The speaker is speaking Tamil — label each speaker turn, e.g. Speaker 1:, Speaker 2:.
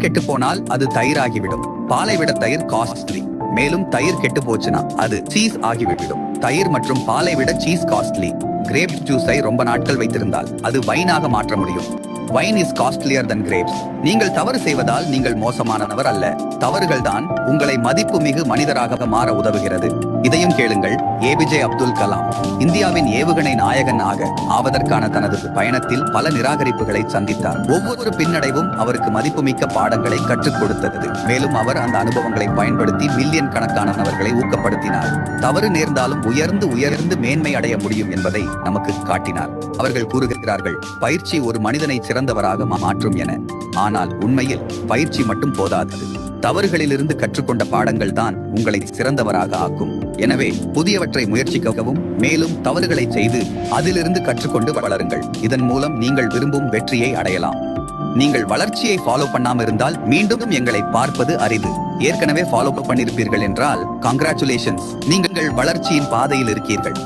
Speaker 1: கெட்டு போனால் அது தயிராகிவிடும். பாலை விட தயிர் காஸ்ட்லி. மேலும் தயிர் கெட்டு போச்சுன்னா அது சீஸ் ஆகிவிடும். தயிர் மற்றும் பாலை விட சீஸ் காஸ்ட்லி. கிரேப் ஜூஸை ரொம்ப நாட்கள் வைத்திருந்தால் அது வைனாக மாற்ற முடியும். Wine is costlier than grapes. நீங்கள் தவறு செய்வதால் நீங்கள் மோசமானவர் அல்ல. தவறுகள் தான் உங்களை மதிப்புமிகு மனிதராக மாற உதவுகிறது. இதையும் கேளுங்கள். ஏபிஜே அப்துல் கலாம் இந்தியாவின் ஏவுகணை நாயகன் ஆவதற்கான தனது பயணத்தில் பல நிராகரிப்புகளை சந்தித்தார். ஒவ்வொரு பின்னடைவும் அவருக்கு மதிப்புமிக்க பாடங்களை கற்றுக் கொடுத்தது. மேலும் அவர் அந்த அனுபவங்களை பயன்படுத்தி மில்லியன் கணக்கானவர்களை ஊக்கப்படுத்தினார். தவறு நேர்ந்தாலும் உயர்ந்து மேன்மை அடைய முடியும் என்பதை நமக்கு காட்டினார். அவர்கள் கூறுகிறார்கள், பயிற்சி ஒரு மனிதனை சிறந்தவராக மாற்றும் என. ஆனால் உண்மையில் பயிற்சி மட்டும் போதாது. தவறுகளிலிருந்து கற்றுக்கொண்ட பாடங்கள் தான் உங்களை சிறந்தவராக ஆக்கும். எனவே புதியவற்றை முயற்சிக்கவும், மேலும் தவறுகளை செய்து அதிலிருந்து கற்றுக்கொண்டு வளருங்கள். இதன் மூலம் நீங்கள் விரும்பும் வெற்றியை அடையலாம். நீங்கள் வளர்ச்சியை ஃபாலோ பண்ணாம இருந்தால் மீண்டும் எங்களை பார்ப்பது அரிது. ஏற்கனவே ஃபாலோ பண்ணிருப்பீர்கள் என்றால் கங்க்ராச்சுலேஷன்ஸ், நீங்கள் வளர்ச்சியின் பாதையில் இருக்கீர்கள்.